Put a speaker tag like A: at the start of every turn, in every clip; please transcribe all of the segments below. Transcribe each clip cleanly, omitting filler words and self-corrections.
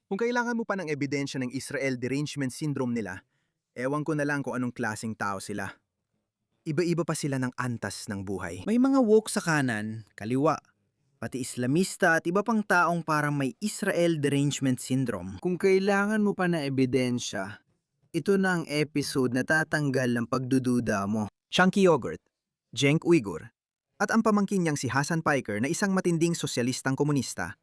A: Kung kailangan mo pa ng ebidensya ng Israel derangement syndrome nila, ewan ko na lang kung anong klaseng tao sila. Iba-iba pa sila ng antas ng buhay.
B: May mga woke sa kanan, kaliwa, pati Islamista at iba pang taong parang may Israel derangement syndrome.
C: Kung kailangan mo pa na ebidensya, ito na ang episode na tatanggal ng pagdududa mo.
A: Chunky Yogurt, Cenk Uygur, at ang pamangkin niyang si Hasan Piker na isang matinding sosyalistang komunista.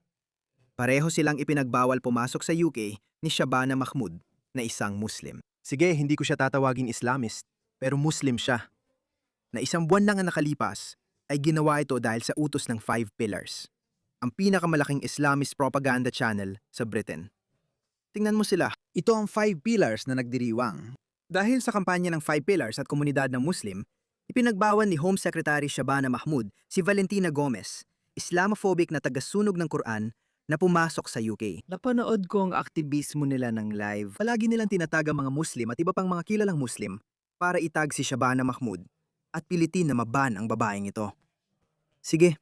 A: Pareho silang ipinagbawal pumasok sa UK ni Shabana Mahmood na isang Muslim. Sige, hindi ko siya tatawagin Islamist, pero Muslim siya. Na isang buwan lang ang nakalipas, ay ginawa ito dahil sa utos ng Five Pillars, ang pinakamalaking Islamist propaganda channel sa Britain. Tingnan mo sila.
B: Ito ang 5 pillars na nagdiriwang.
A: Dahil sa kampanya ng Five Pillars at komunidad ng Muslim, ipinagbawal ni Home Secretary Shabana Mahmood si Valentina Gomez, Islamophobic na tagasunog ng Quran, na pumasok sa UK.
C: Napanood ko ang aktivismo nila ng live.
A: Palagi nilang tinatag ang mga Muslim at iba pang mga kilalang Muslim para itag si Shabana Mahmood at pilitin na maban ang babaeng ito. Sige,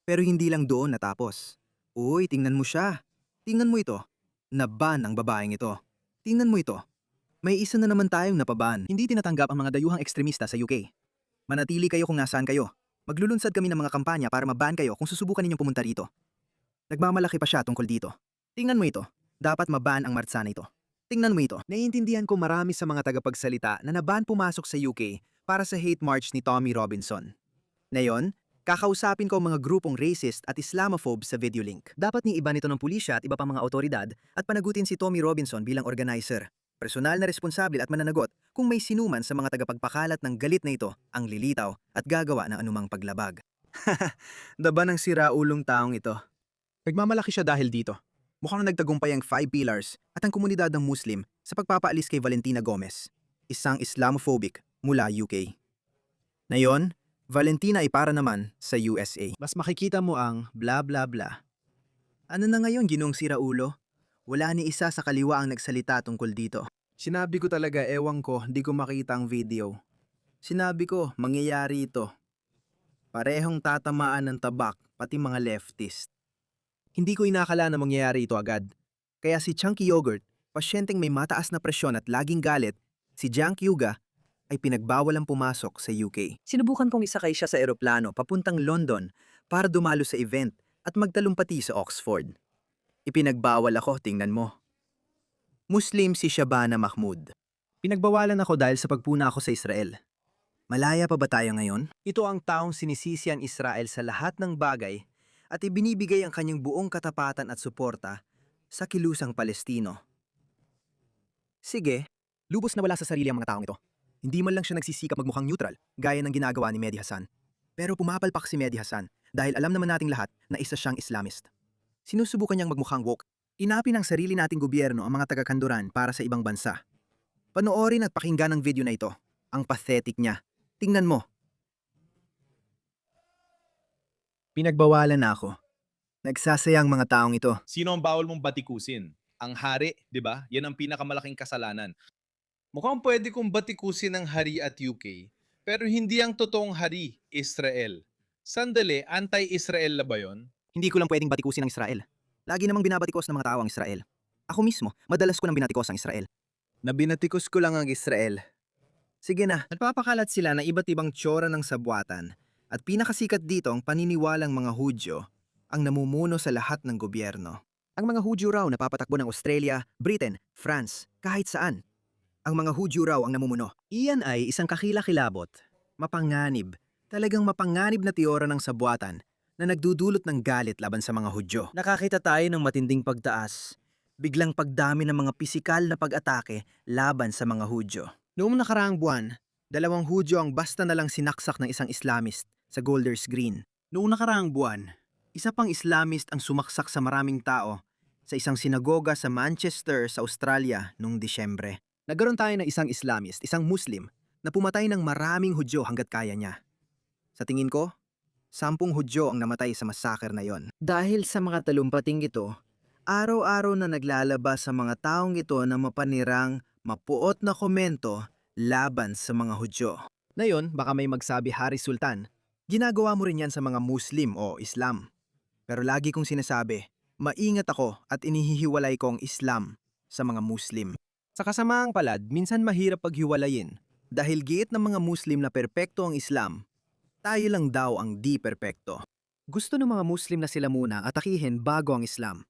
A: pero hindi lang doon natapos. Uy, tingnan mo siya. Tingnan mo ito. Naban ang babaeng ito. Tingnan mo ito. May isa na naman tayong napaban. Hindi tinatanggap ang mga dayuhang ekstremista sa UK. Manatili kayo kung nasaan kayo. Maglulunsad kami ng mga kampanya para maban kayo kung susubukan ninyong pumunta rito. Nagmamalaki pa siya tungkol dito. Tingnan mo ito. Dapat maban ang martsa na ito. Tingnan mo ito. Naiintindihan ko marami sa mga tagapagsalita na naban pumasok sa UK para sa hate march ni Tommy Robinson. Ngayon, kakausapin ko ang mga grupong racist at Islamophobe sa video link. Dapat ni iba nito ng pulisya at iba pang mga otoridad at panagutin si Tommy Robinson bilang organizer. Personal na responsabil at mananagot kung may sinuman sa mga tagapagpakalat ng galit na ito ang lilitaw at gagawa ng anumang paglabag.
C: Daba ng siraulong taong ito.
A: Nagmamalaki siya dahil dito. Mukhang nagtagumpay ang Five Pillars at ang komunidad ng Muslim sa pagpapaalis kay Valentina Gomez, isang Islamophobic mula UK. Ngayon, Valentina ay para naman sa USA.
C: Mas makikita mo ang bla bla bla.
A: Ano na ngayon, Ginong Siraulo? Wala ni isa sa kaliwa ang nagsalita tungkol dito.
C: Sinabi ko talaga, ewan ko, di ko makita ang video. Sinabi ko, mangyayari ito. Parehong tatamaan ng tabak, pati mga leftist.
A: Hindi ko inakala na mangyayari ito agad. Kaya si Chunky Yogurt, pasyenteng may mataas na presyon at laging galit, si Cenk Uygur, ay pinagbawal ang pumasok sa UK. Sinubukan kong isakay siya sa eroplano papuntang London para dumalo sa event at magtalumpati sa Oxford. Ipinagbawal ako, tingnan mo. Muslim si Shabana Mahmood. Pinagbawalan ako dahil sa pagpuna ako sa Israel. Malaya pa ba tayo ngayon? Ito ang taong sinisisi ang Israel sa lahat ng bagay at ibinibigay ang kanyang buong katapatan at suporta sa kilusang Palestino. Sige, lubos na wala sa sarili ang mga taong ito. Hindi man lang siya nagsisikap magmukhang neutral, gaya ng ginagawa ni Mehdi Hasan. Pero pumapalpak si Mehdi Hasan dahil alam naman nating lahat na isa siyang Islamist. Sinusubukan niyang magmukhang woke. Inapi ng sarili nating gobyerno ang mga taga-kanduran para sa ibang bansa. Panoorin at pakinggan ang video na ito. Ang pathetic niya. Tingnan mo. Pinagbawalan na ako. Nagsasayang mga taong ito.
D: Sino ang bawal mong batikusin? Ang hari, di ba? Yan ang pinakamalaking kasalanan. Mukhang pwede kong batikusin ang hari at UK, pero hindi ang totoong hari, Israel. Sandali, anti-Israel na ba yun?
A: Hindi ko lang pwedeng batikusin ang Israel. Lagi namang binabatikos ng mga tao ang Israel. Ako mismo, madalas ko nang binatikos ang Israel.
C: Nabinatikos ko lang ang Israel.
A: Sige na, nagpapakalat sila na iba't ibang tsura ng sabwatan at pinakasikat dito ang paniniwalang mga Hudyo ang namumuno sa lahat ng gobyerno. Ang mga Hudyo raw napapatakbo ng Australia, Britain, France, kahit saan. Ang mga Hudyo raw ang namumuno. Iyan ay isang kakilakilabot, mapanganib, talagang mapanganib na teorya ng sabwatan na nagdudulot ng galit laban sa mga Hudyo.
C: Nakakita tayo ng matinding pagtaas.
A: Biglang pagdami ng mga pisikal na pag-atake laban sa mga Hudyo. Noong nakaraang buwan, 2 Hudyo ang basta na lang sinaksak ng isang Islamist sa Golders Green. Noong nakaraang buwan, isa pang Islamist ang sumaksak sa maraming tao sa isang sinagoga sa Manchester sa Australia noong Disyembre. Nagkaroon tayo ng isang Islamist, isang Muslim, na pumatay ng maraming Hudyo hanggat kaya niya. Sa tingin ko, 10 Hudyo ang namatay sa massacre na yon.
C: Dahil sa mga talumpating ito, araw-araw na naglalabas sa mga taong ito na mapanirang, mapuot na komento laban sa mga Hudyo.
A: Ngayon, baka may magsabi, Hari Sultan, ginagawa mo rin yan sa mga Muslim o Islam. Pero lagi kong sinasabi, Maingat ako at inihihiwalay ko ang Islam sa mga Muslim. Sa kasamaang palad, minsan mahirap paghiwalayin. Dahil giit ng mga Muslim na perpekto ang Islam, tayo lang daw ang di perpekto. Gusto ng mga Muslim na sila muna atakihin bago ang Islam.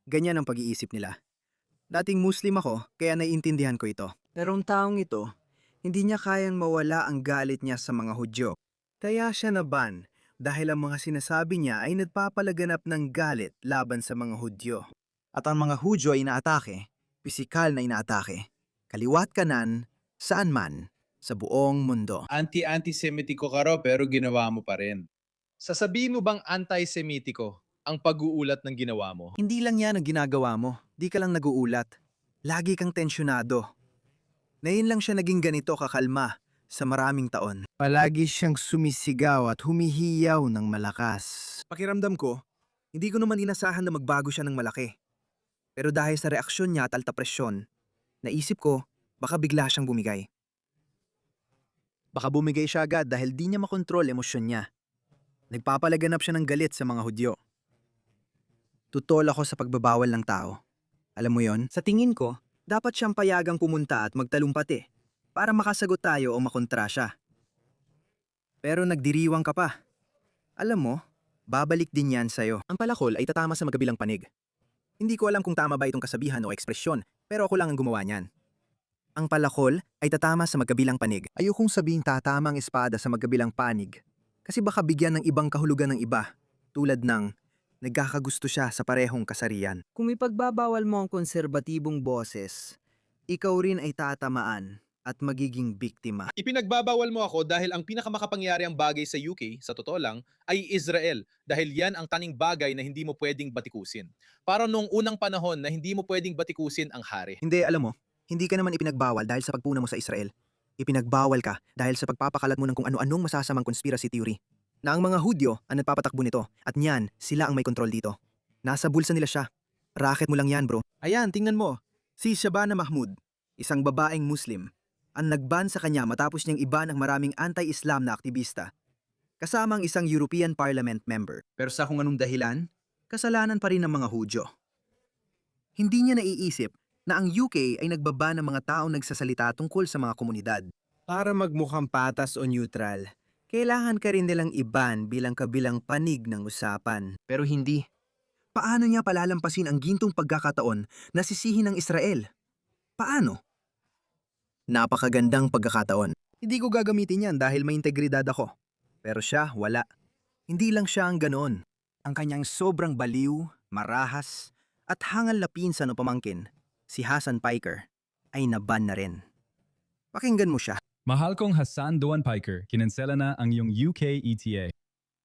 A: Ganyan ang pag-iisip nila. Dating Muslim ako, kaya naiintindihan ko ito. Pero ang taong ito, hindi niya kayang mawala ang galit niya sa mga Hudyo. Kaya siya naban dahil ang mga sinasabi niya ay nagpapalaganap ng galit laban sa mga Hudyo. At ang mga Hudyo ay inaatake, pisikal na inaatake, kaliwat kanan, saan man, sa buong mundo.
D: Anti-antisemitiko ka raw pero ginawa mo pa rin. Sasabihin mo bang anti-semitiko ang pag-uulat ng ginawa mo?
A: Hindi lang yan ang ginagawa mo, di ka lang naguulat. Lagi kang tensyonado. Ngayon lang siya naging ganito kakalma sa maraming taon.
C: Palagi siyang sumisigaw at humihiyaw ng malakas.
A: Pakiramdam ko, hindi ko naman inasahan na magbago siya ng malaki. Pero dahil sa reaksyon niya at alta presyon, naisip ko, baka bigla siyang bumigay. Baka bumigay siya agad dahil di niya makontrol emosyon niya. Nagpapalaganap siya ng galit sa mga Hudyo. Tutol ako sa pagbabawal ng tao. Alam mo yon? Sa tingin ko, dapat siyang payagang pumunta at magtalumpati para makasagot tayo o makontra siya. Pero nagdiriwang ka pa. Alam mo, babalik din yan sa'yo. Ang palakol ay tatama sa magkabilang panig. Hindi ko alam kung tama ba itong kasabihan o ekspresyon, pero ako lang ang gumawa niyan. Ang palakol ay tatama sa magkabilang panig. Ayokong sabihin tatama ang espada sa magkabilang panig. Kasi baka bigyan ng ibang kahulugan ng iba, tulad ng nagkakagusto siya sa parehong kasarian. Kung ipagbabawal mo ang konserbatibong boses, ikaw rin ay tatamaan at magiging biktima.
D: Ipinagbabawal mo ako dahil ang pinakamakapangyariang bagay sa UK, sa totoo lang, ay Israel. Dahil yan ang taning bagay na hindi mo pwedeng batikusin. Para noong unang panahon na hindi mo pwedeng batikusin ang hari.
A: Hindi, alam mo, hindi ka naman ipinagbawal dahil sa pagpuna mo sa Israel. Ipinagbawal ka dahil sa pagpapakalat mo ng kung ano-anong masasamang conspiracy theory. Na ang mga Hudyo ang nagpapatakbo nito at niyan, sila ang may kontrol dito. Nasa bulsa nila siya. Racket mo lang yan, bro. Ayan, tingnan mo. Si Shabana Mahmood, isang babaeng Muslim, ang nagban sa kanya matapos niyang iba ng maraming anti-Islam na aktivista. Kasama ang isang European Parliament member. Pero sa kung anong dahilan, kasalanan pa rin ng mga Hudyo. Hindi niya naiisip na ang UK ay nagbaba ng mga taong nagsasalita tungkol sa mga komunidad.
C: Para magmukhang patas o neutral, kailangan ka rin nilang iban bilang kabilang panig ng usapan.
A: Pero hindi. Paano niya palalampasin ang gintong pagkakataon na sisihin ng Israel? Paano? Napakagandang pagkakataon. Hindi ko gagamitin yan dahil may integridad ako. Pero siya, wala. Hindi lang siya ang ganoon. Ang kanyang sobrang baliw, marahas, at hangal na pinsan o pamangkin, si Hassan Piker, ay naban na rin. Pakinggan mo siya.
E: Mahal kong Hassan Duan Piker, kinensela na ang iyong UK ETA.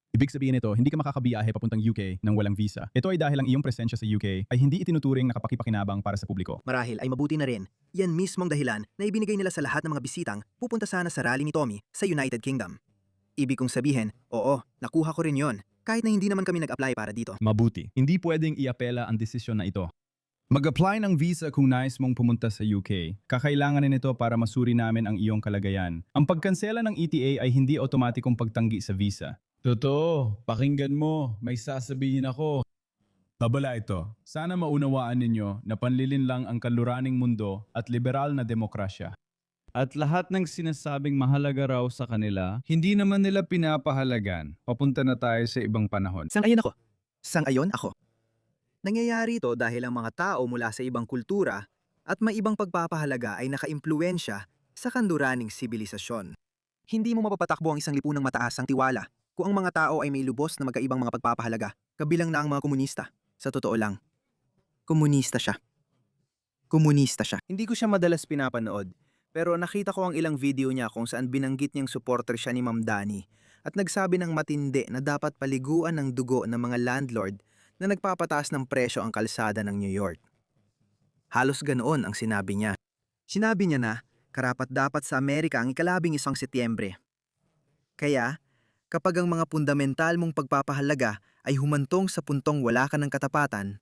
E: Ibig sabihin nito, hindi ka makakabiyahe papuntang UK nang walang visa. Ito ay dahil ang iyong presensya sa UK ay hindi itinuturing na kapakipakinabang para sa publiko.
A: Marahil ay mabuti na rin. Yan mismong dahilan na ibinigay nila sa lahat ng mga bisitang pupunta sana sa rally ni Tommy sa United Kingdom. Ibig kong sabihin, oo, nakuha ko rin yon. Kahit na hindi naman kami nag-apply para dito.
E: Mabuti. Hindi pwedeng iapela ang desisyon na ito. Mag-apply ng visa kung nais mong pumunta sa UK. Kakailanganin ito para masuri namin ang iyong kalagayan. Ang pagkansela ng ETA ay hindi otomatikong pagtanggi sa visa. Totoo, pakinggan mo, may sasabihin ako. Babala ito, sana maunawaan ninyo na panlilin lang ang kanluraning mundo at liberal na demokrasya. At lahat ng sinasabing mahalaga raw sa kanila, hindi naman nila pinapahalagan. Papunta na tayo sa ibang panahon.
A: Sang-ayon ako. Sang-ayon ako. Nangyayari ito dahil ang mga tao mula sa ibang kultura at may ibang pagpapahalaga ay nakaimpluwensya sa kanluraning sibilisasyon. Hindi mo mapapatakbo ang isang lipunang mataas ang tiwala kung ang mga tao ay may lubos na magkaibang mga pagpapahalaga, kabilang na ang mga komunista. Sa totoo lang, komunista siya. Komunista siya. Hindi ko siya madalas pinapanood, pero nakita ko ang ilang video niya kung saan binanggit niyang supporter siya ni Ma'am Dani at nagsabi ng matindi na dapat paliguan ng dugo ng mga landlord na nagpapataas ng presyo ang kalsada ng New York. Halos ganoon ang sinabi niya. Sinabi niya na karapat-dapat sa Amerika ang ika-11 Setyembre. Kaya, kapag ang mga fundamental mong pagpapahalaga ay humantong sa puntong wala ka ng katapatan,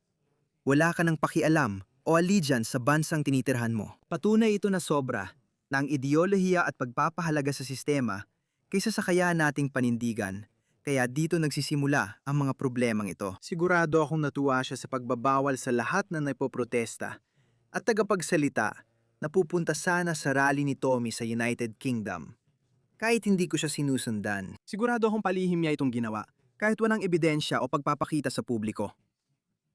A: wala ka ng pakialam o allegiance sa bansang tinitirhan mo. Patunay ito na sobra na ang ideolohiya at pagpapahalaga sa sistema kaysa sa kaya nating panindigan, Kaya dito nagsisimula ang mga problemang ito.
C: Sigurado akong natuwa siya sa pagbabawal sa lahat na naipoprotesta at tagapagsalita na pupunta sana sa rally ni Tommy sa United Kingdom.
A: Kahit hindi ko siya sinusundan.
C: Sigurado akong palihim niya itong ginawa, kahit walang ebidensya o pagpapakita sa publiko.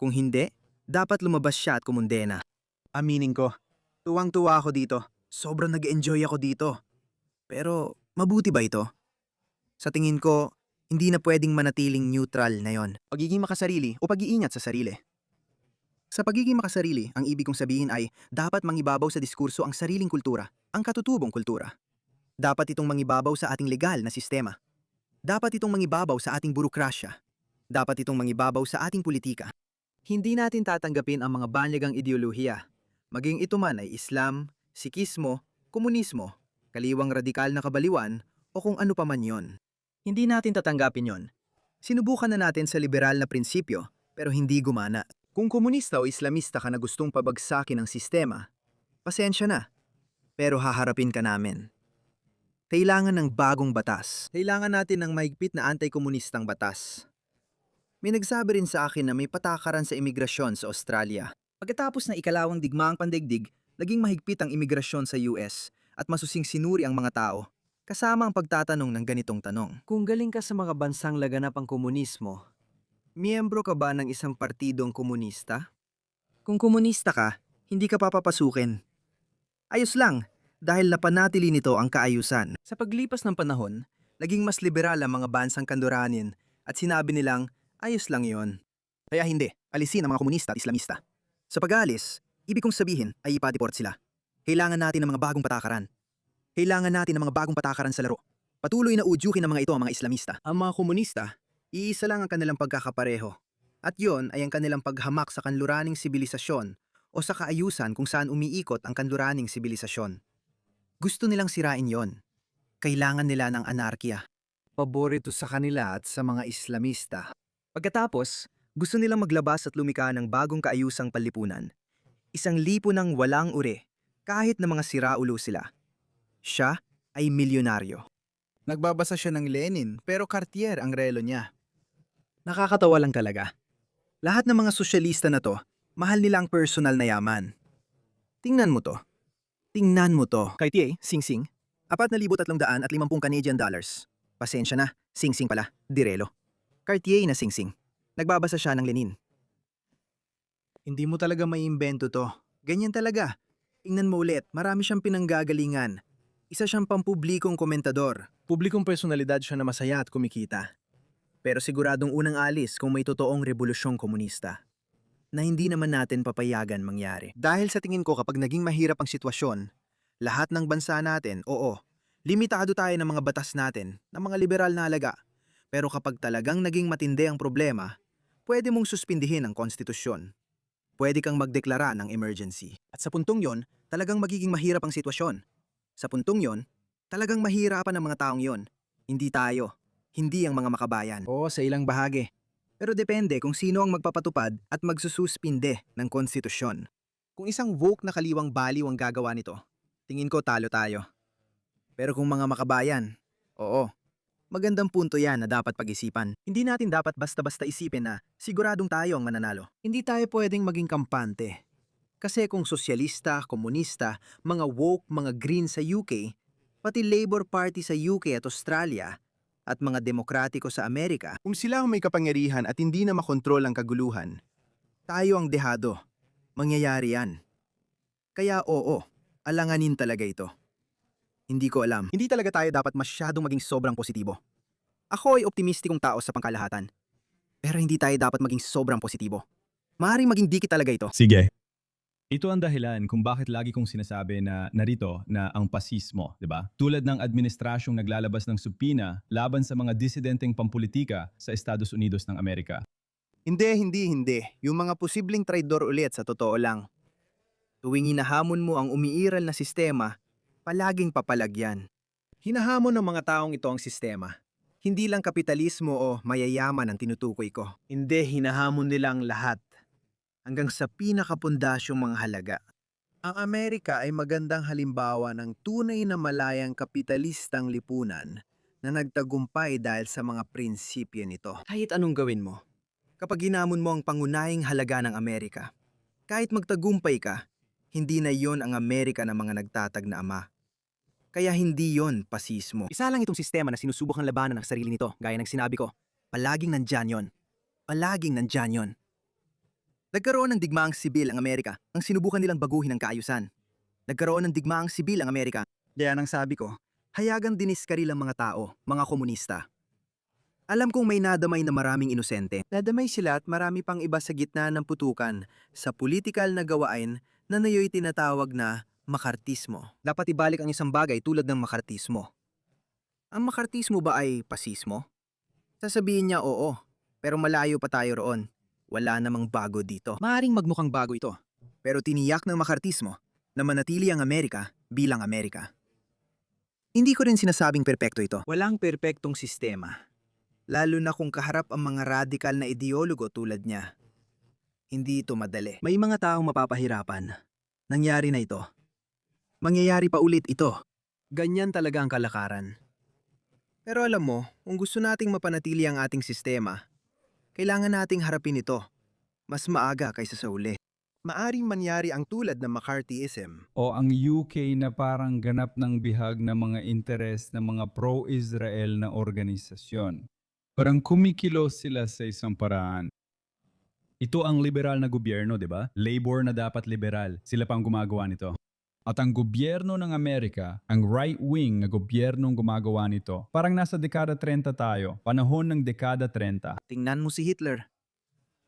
A: Kung hindi, dapat lumabas siya at kumundena.
C: Aminin ko, tuwang-tuwa ako dito. Sobrang nag-enjoy ako dito.
A: Pero mabuti ba ito? Sa tingin ko, hindi na pwedeng manatiling neutral na yon.
C: Pagiging makasarili o pag-iingat sa sarili. Sa pagiging makasarili, ang ibig kong sabihin ay dapat mangibabaw sa diskurso ang sariling kultura, ang katutubong kultura. Dapat itong mangibabaw sa ating legal na sistema. Dapat itong mangibabaw sa ating burokrasya. Dapat itong mangibabaw sa ating politika.
A: Hindi natin tatanggapin ang mga banyagang ideolohiya. Maging ito man ay Islam, Sikismo, Komunismo, kaliwang radikal na kabaliwan o kung ano pa man yon.
C: Hindi natin tatanggapin yon.
A: Sinubukan na natin sa liberal na prinsipyo pero hindi gumana.
C: Kung komunista o Islamista ka na gustong pabagsakin ang sistema,
A: Pasensya na, pero haharapin ka namin. Kailangan ng bagong batas.
C: kailangan natin ng mahigpit na anti-komunistang batas.
A: May nagsabi rin sa akin na may patakaran sa imigrasyon sa Australia.
C: Pagkatapos ng ikalawang digmaang pandaigdig, naging mahigpit ang imigrasyon sa US at masusing sinuri ang mga tao, kasama ang pagtatanong ng ganitong tanong.
A: Kung galing ka sa mga bansang laganap ang komunismo, miyembro ka ba ng isang partidong komunista? Kung komunista ka, hindi ka papapasukin. Ayos lang, dahil napanatili nito ang kaayusan.
C: Sa paglipas ng panahon, naging mas liberal ang mga bansang kanduranin at sinabi nilang ayos lang yon. Kaya hindi, alisin ang mga komunista at Islamista.
A: Sa pag-aalis, ibig kong sabihin ay ipatiport sila. Kailangan natin ng mga bagong patakaran. Kailangan natin ng mga bagong patakaran sa laro. Patuloy na udyukin ng mga ito ang mga Islamista.
C: Ang mga komunista, iisa lang ang kanilang pagkakapareho. At yon ay ang kanilang paghamak sa kanluraning sibilisasyon o sa kaayusan kung saan umiikot ang kanluraning sibilisasyon.
A: Gusto nilang sirain yon. Kailangan nila ng anarkiya.
C: Paborito sa kanila at sa mga Islamista.
A: Pagkatapos, gusto nilang maglabas at lumika ng bagong kaayusang panlipunan. Isang lipunang walang uri, kahit na mga siraulo sila. Siya ay milyonaryo.
C: Nagbabasa siya ng Lenin pero Cartier ang relo niya. Nakakatawa lang talaga. Lahat ng mga sosyalista na to, mahal nila ang personal na yaman. Tingnan mo to. Tingnan mo to. Cartier, sing-sing. 4,350 Canadian dollars. Pasensya na, sing-sing pala, direlo.
A: Cartier na singsing. Nagbabasa siya ng Lenin.
C: Hindi mo talaga maiimbento to. Ganyan talaga. Tingnan mo ulit, marami siyang pinanggagalingan. Isa siyang pampublikong komentador. Publikong personalidad siya na masaya at kumikita. Pero siguradong unang alis kung may totoong rebolusyong komunista.
A: Na hindi naman natin papayagan mangyari.
C: Dahil sa tingin ko kapag naging mahirap ang sitwasyon, lahat ng bansa natin, oo, limitado tayo ng mga batas natin, ng mga liberal na alaga. Pero kapag talagang naging matindi ang problema, pwede mong suspindihin ang konstitusyon. Pwede kang magdeklara ng emergency. At sa puntong yon, talagang magiging mahirap ang sitwasyon. Sa puntong yon, talagang mahirapan ang mga taong yon. Hindi tayo, hindi ang mga makabayan. Oo, sa ilang bahagi. Pero depende kung sino ang magpapatupad at magsususpinde ng konstitusyon. Kung isang woke na kaliwang baliw ang gagawa nito, tingin ko talo tayo. Pero kung mga makabayan, oo, magandang punto yan na dapat pag-isipan. Hindi natin dapat basta-basta isipin na siguradong tayo ang mananalo. Hindi tayo pwedeng maging kampante. Kasi kung sosyalista, komunista, mga woke, mga green sa UK, pati Labour Party sa UK at Australia, at mga demokratiko sa Amerika, kung sila ang may kapangyarihan at hindi na makontrol ang kaguluhan, tayo ang dehado. Mangyayari yan. Kaya oo, alanganin talaga ito. Hindi ko alam. Hindi talaga tayo dapat masyadong maging sobrang positibo. Ako ay optimistikong tao sa pangkalahatan. Pero hindi tayo dapat maging sobrang positibo. Maaaring maging dikit talaga ito.
E: Sige. Ito ang dahilan kung bakit lagi kong sinasabi na narito na ang pasismo, di ba? Tulad ng administrasyong naglalabas ng subpina laban sa mga disidenteng pampulitika sa Estados Unidos ng Amerika.
C: Hindi. Yung mga posibleng traidor ulit sa totoo lang. Tuwing hinahamon mo ang umiiral na sistema, palaging papalagyan. Hinahamon ng mga taong ito ang sistema. Hindi lang kapitalismo o mayayaman ang tinutukoy ko. Hindi, hinahamon nila ang lahat. Hanggang sa pinakapundasyong mga halaga. Ang Amerika ay magandang halimbawa ng tunay na malayang kapitalistang lipunan na nagtagumpay dahil sa mga prinsipyo nito.
A: Kahit anong gawin mo, kapag ginamon mo ang pangunahing halaga ng Amerika, kahit magtagumpay ka, hindi na yon ang Amerika ng mga nagtatag na ama. Kaya hindi yon pasismo.
C: Isa lang itong sistema na sinusubukang labanan ng sarili nito, gaya ng sinabi ko. Palaging nandyan yon. Palaging nandyan yon.
A: Nagkaroon ng digmaang sibil ang Amerika ang sinubukan nilang baguhin ang kaayusan. Nagkaroon ng digmaang sibil ang Amerika. Kaya nang sabi ko, hayagang diniskaril ang mga tao, mga komunista. Alam kong may nadamay na maraming inosente. Nadamay sila at marami pang iba sa gitna ng putukan sa politikal na gawain na nayo'y tinatawag na makartismo. Dapat ibalik ang isang bagay tulad ng makartismo. Ang makartismo ba ay pasismo? Sasabihin niya oo, pero malayo pa tayo roon. Wala namang bago dito.
C: Maaring magmukhang bago ito.
A: Pero tiniyak ng makartismo na manatili ang Amerika bilang Amerika. Hindi ko rin sinasabing perpekto ito.
C: Walang perpektong sistema.
A: Lalo na kung kaharap ang mga radikal na ideologo tulad niya. Hindi ito madali. May mga taong mapapahirapan. Nangyari na ito. Mangyayari pa ulit ito.
C: Ganyan talaga ang kalakaran.
A: Pero alam mo, kung gusto nating mapanatili ang ating sistema, kailangan nating harapin ito. Mas maaga kaysa sa uli. Maaring mangyari ang tulad ng McCarthyism.
E: O ang UK na parang ganap ng bihag ng mga interes ng mga pro-Israel na organisasyon. Parang kumikilos sila sa isang paraan. Ito ang liberal na gobyerno, di ba? Labor na dapat liberal. Sila pang gumagawa nito. At ang gobyerno ng Amerika, ang right-wing na gobyernong gumagawa nito, parang nasa dekada 30 tayo, panahon ng dekada 30.
A: Tingnan mo si Hitler.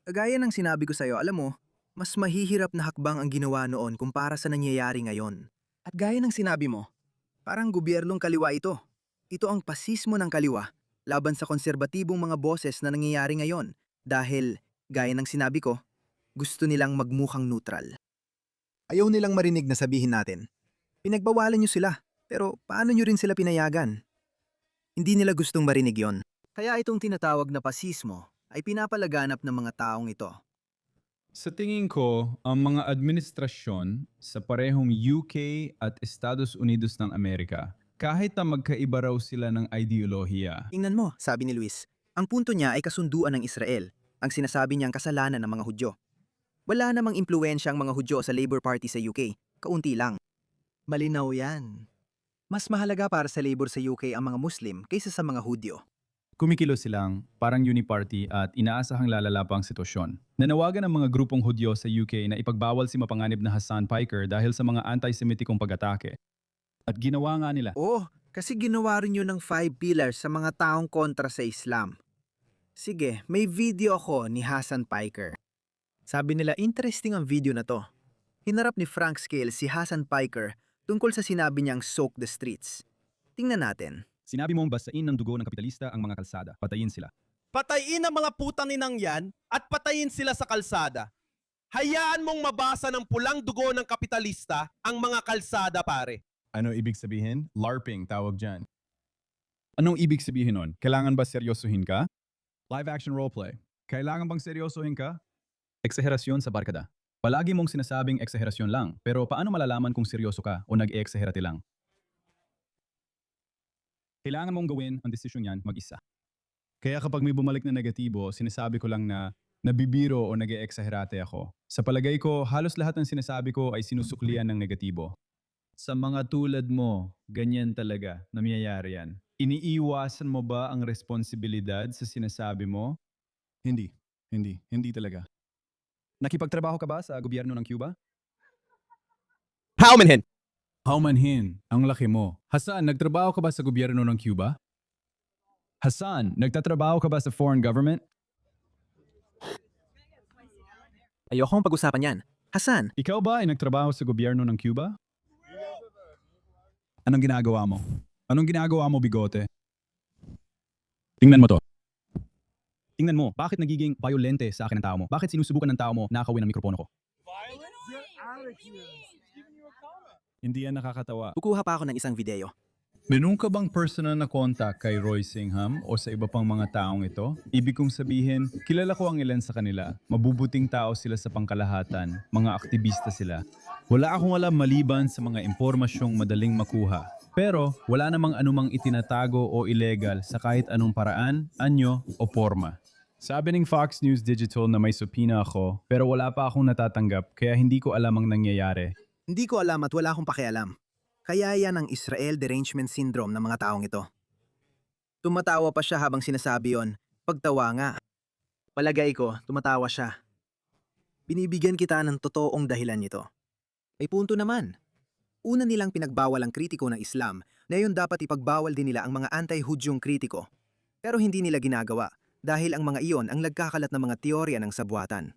A: Kagaya ng sinabi ko sa'yo, alam mo, mas mahihirap na hakbang ang ginawa noon kumpara sa nangyayari ngayon. At gaya ng sinabi mo, parang gobyernong kaliwa ito. Ito ang pasismo ng kaliwa laban sa konserbatibong mga boses na nangyayari ngayon dahil, gaya ng sinabi ko, gusto nilang magmukhang neutral.
C: Ayaw nilang marinig na sabihin natin.
A: Pinagbawalan niyo sila, pero paano niyo rin sila pinayagan? Hindi nila gustong marinig yon. Kaya itong tinatawag na pasismo ay pinapalaganap ng mga taong ito.
E: Sa tingin ko, ang mga administrasyon sa parehong UK at Estados Unidos ng Amerika, kahit na magkaiba raw sila ng ideolohiya,
A: Tingnan mo, sabi ni Luis, ang punto niya ay kasunduan ng Israel, ang sinasabi niyang kasalanan ng mga Hudyo. Wala namang impluensya ang mga Hudyo sa Labour Party sa UK, kaunti lang. Malinaw yan. Mas mahalaga para sa Labour sa UK ang mga Muslim kaysa sa mga Hudyo.
E: kumikilos silang parang uniparty at inaasahang lalala pa ang sitwasyon. Nanawagan ang mga grupong Hudyo sa UK na ipagbawal si mapanganib na Hassan Piker dahil sa mga anti-Semitikong pag-atake. At ginawa nga nila.
A: Oo, kasi ginawa rin yun ng 5 pillars sa mga taong kontra sa Islam. Sige, may video ako ni Hassan Piker. Sabi nila, interesting ang video na to. Hinarap ni Frank Scales si Hassan Piker tungkol sa sinabi niyang soak the streets. Tingnan natin.
E: Sinabi mong basain ng dugo ng kapitalista ang mga kalsada. Patayin sila.
F: Patayin ang mga putang ninang yan at patayin sila sa kalsada. Hayaan mong mabasa ng pulang dugo ng kapitalista ang mga kalsada, pare.
E: Ano ibig sabihin? LARPing tawag dyan. Anong ibig sabihin nun? Kailangan ba seryosohin ka? Live action roleplay. Kailangan bang seryosohin ka? Eksaherasyon sa barkada. Palagi mong sinasabing eksaherasyon lang, pero paano malalaman kung seryoso ka o nag-eeksaherate lang? Kailangan mong gawin ang desisyon yan mag-isa. Kaya kapag may bumalik na negatibo, sinasabi ko lang na nabibiro o nag-eeksaherate ako. Sa palagay ko, halos lahat ng sinasabi ko ay sinusuklian ng negatibo. Sa mga tulad mo, ganyan talaga, namiyayari yan. Iniiwasan mo ba ang responsibilidad sa sinasabi mo? Hindi talaga. Nakipagtrabaho ka ba sa gobyerno ng Cuba?
F: How manhin?
E: Paumanhin, ang laki mo. Hassan, nagtrabaho ka ba sa gobyerno ng Cuba? Hassan, nagtatrabaho ka ba sa foreign government?
A: Ayokong pag-usapan yan. Hassan,
E: Ikaw ba ay nagtrabaho sa gobyerno ng Cuba? Anong ginagawa mo? Anong ginagawa mo, bigote? Tingnan mo to. Tingnan mo, bakit nagiging violente sa akin ang tao mo? Bakit sinusubukan ng tao mo nakawin ang mikropono ko? Hindi yan nakakatawa.
A: kukuha pa ako ng isang video.
E: Meron ka bang personal na contact kay Roy Singham o sa iba pang mga taong ito? Ibig kong sabihin, kilala ko ang ilan sa kanila. Mabubuting tao sila sa pangkalahatan. Mga aktivista sila. Wala akong alam maliban sa mga impormasyong madaling makuha. Pero wala namang anumang itinatago o illegal sa kahit anong paraan, anyo o forma. Sabi ng Fox News Digital na may subpoena ako pero wala pa akong natatanggap kaya hindi ko alam ang nangyayari.
C: Hindi ko alam at wala akong pakialam. Kaya yan ang Israel Derangement Syndrome ng mga taong ito. Tumatawa pa siya habang sinasabi yon. Pagtawa nga. Palagay ko, tumatawa siya. Binibigyan kita ng totoong dahilan nito. May punto naman. Una nilang pinagbawal ang kritiko ng Islam, ngayon dapat ipagbawal din nila ang mga anti-Hudyong kritiko. Pero hindi nila ginagawa dahil ang mga iyon ang nagkakalat ng mga teorya ng sabuatan.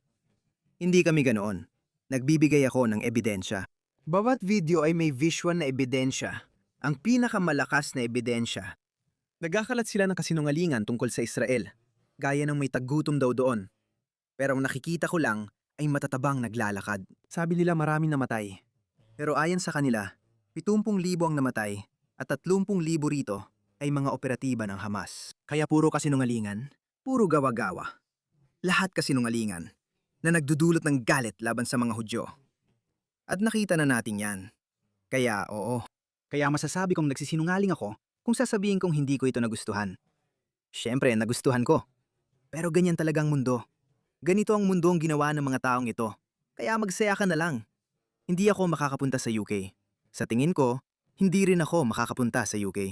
C: Hindi kami ganoon. Nagbibigay ako ng ebidensya. Bawat video ay may visual na ebidensya. Ang pinakamalakas na ebidensya. Nagkakalat sila ng kasinungalingan tungkol sa Israel, gaya ng may taggutom daw doon. Pero ang nakikita ko lang ay matatabang naglalakad. Sabi nila maraming namatay. Pero ayon sa kanila, 70,000 ang namatay at 30,000 rito ay mga operatiba ng Hamas. Kaya puro kasinungalingan, puro gawa-gawa. Lahat kasinungalingan na nagdudulot ng galit laban sa mga Hudyo. At nakita na natin yan. Kaya oo. Kaya masasabi kong nagsisinungaling ako kung sasabihin kong hindi ko ito nagustuhan. Siyempre, nagustuhan ko. Pero ganyan talagang mundo. Ganito ang mundo ang ginawa ng mga taong ito. Kaya magsaya ka na lang. Hindi ako makakapunta sa UK. Sa tingin ko, hindi rin ako makakapunta sa UK.